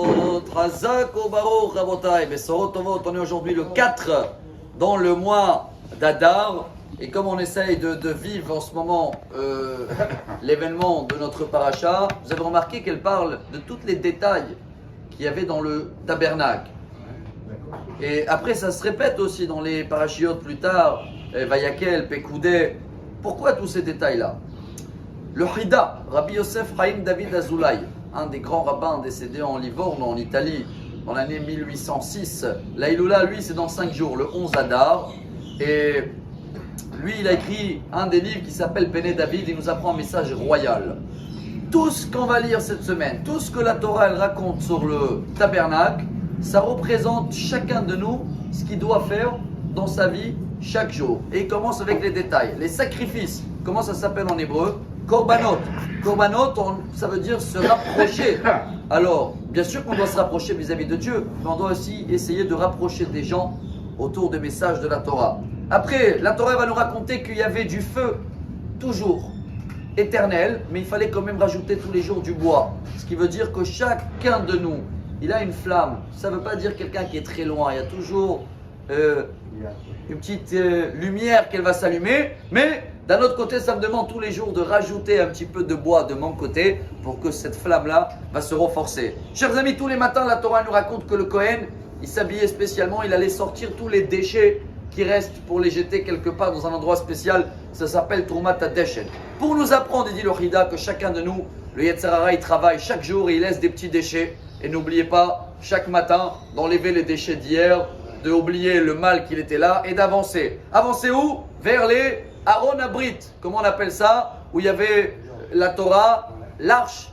Tovot, Hazak ou Baruch Rabotai, Besorot Tovot, on est aujourd'hui le 4 dans le mois d'Adar. Et comme on essaye de vivre en ce moment l'événement de notre paracha, vous avez remarqué qu'elle parle de tous les détails qu'il y avait dans le tabernacle. Et après, ça se répète aussi dans les parachiotes plus tard, Vayakel, Pekoudé. Pourquoi tous ces détails-là? Le Hida, Rabbi Yosef Chaim David Azoulay, un des grands rabbins décédés en Livorno, en Italie, dans l'année 1806. L'Aïloula, lui, c'est dans 5 jours, le 11 Adar. Et lui, il a écrit un des livres qui s'appelle Péné David. Il nous apprend un message royal. Tout ce qu'on va lire cette semaine, tout ce que la Torah elle raconte sur le tabernacle, ça représente chacun de nous ce qu'il doit faire dans sa vie chaque jour. Et il commence avec les détails. Les sacrifices, comment ça s'appelle en hébreu? Korbanot. Korbanot, ça veut dire se rapprocher. Alors, bien sûr qu'on doit se rapprocher vis-à-vis de Dieu, mais on doit aussi essayer de rapprocher des gens autour des messages de la Torah. Après, la Torah va nous raconter qu'il y avait du feu, toujours, éternel, mais il fallait quand même rajouter tous les jours du bois. Ce qui veut dire que chacun de nous, il a une flamme. Ça ne veut pas dire quelqu'un qui est très loin. Il y a toujours une petite lumière qu'elle va s'allumer. Mais d'un autre côté, ça me demande tous les jours de rajouter un petit peu de bois de mon côté pour que cette flamme-là va se renforcer. Chers amis, tous les matins, la Torah nous raconte que le Kohen, il s'habillait spécialement. Il allait sortir tous les déchets qui restent pour les jeter quelque part dans un endroit spécial. Ça s'appelle Troumat HaDeshen. Pour nous apprendre, il dit le Hida, que chacun de nous, le Yetzer Hara, il travaille chaque jour et il laisse des petits déchets. Et n'oubliez pas, chaque matin, d'enlever les déchets d'hier, d'oublier le mal qu'il était là et d'avancer. Avancer où? Vers les Aaron Abrit. Comment on appelle ça? Où il y avait la Torah, l'arche,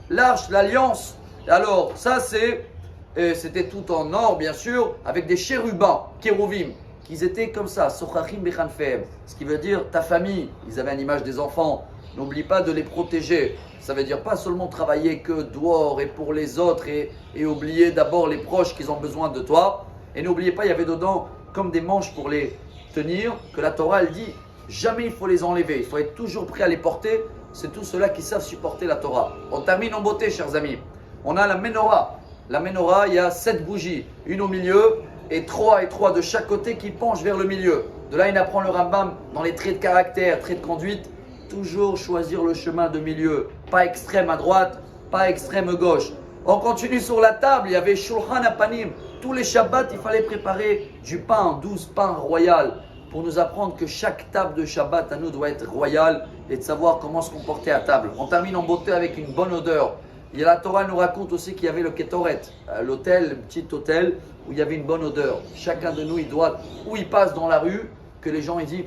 l'alliance. Alors, ça c'était tout en or, bien sûr, avec des chérubins, kérouvim, qui étaient comme ça, Sochachim Bechanfehem. Ce qui veut dire ta famille. Ils avaient une image des enfants. N'oublie pas de les protéger. Ça veut dire pas seulement travailler que dehors et pour les autres et oublier d'abord les proches qui ont besoin de toi. Et n'oubliez pas, il y avait dedans comme des manches pour les tenir, que la Torah elle dit jamais il faut les enlever. Il faut être toujours prêt à les porter. C'est tous ceux-là qui savent supporter la Torah. On termine en beauté, chers amis. On a la menorah. La menorah, il y a 7 bougies, une au milieu et 3 de chaque côté qui penchent vers le milieu. De là, il apprend le Rambam dans les traits de caractère, traits de conduite, toujours choisir le chemin de milieu, pas extrême à droite, pas extrême gauche. On continue sur la table, il y avait Shulchan Apanim. Tous les Shabbats, il fallait préparer du pain, 12 pains royal, pour nous apprendre que chaque table de Shabbat à nous doit être royale et de savoir comment se comporter à table. On termine en beauté avec une bonne odeur. Et la Torah nous raconte aussi qu'il y avait le Ketoret, l'hôtel, le petit hôtel où il y avait une bonne odeur. Chacun de nous, il doit, où il passe dans la rue, que les gens ils disent,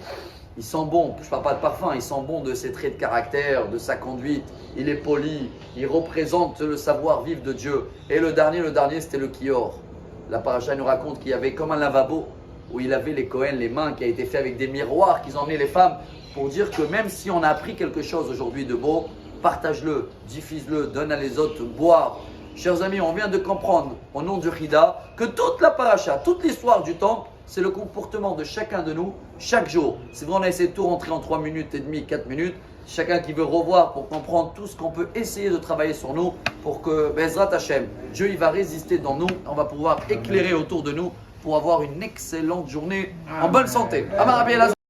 il sent bon. Je ne parle pas de parfum, il sent bon de ses traits de caractère, de sa conduite. Il est poli, il représente le savoir-vivre de Dieu. Et le dernier, c'était le Kior. La paracha nous raconte qu'il y avait comme un lavabo où il avait les Kohen, les mains, qui a été fait avec des miroirs qu'ils emmenaient les femmes pour dire que même si on a appris quelque chose aujourd'hui de beau, partage-le, diffuse-le, donne à les autres boire. Chers amis, on vient de comprendre au nom du Hida que toute la paracha, toute l'histoire du temple, c'est le comportement de chacun de nous chaque jour. C'est vrai, on a essayé de tout rentrer en 3 minutes et demie, 4 minutes. Chacun qui veut revoir pour comprendre tout ce qu'on peut essayer de travailler sur nous pour que Bezrat Hashem, Dieu il va résister dans nous, on va pouvoir éclairer autour de nous pour avoir une excellente journée en bonne santé. Amar Rabbi Elazar.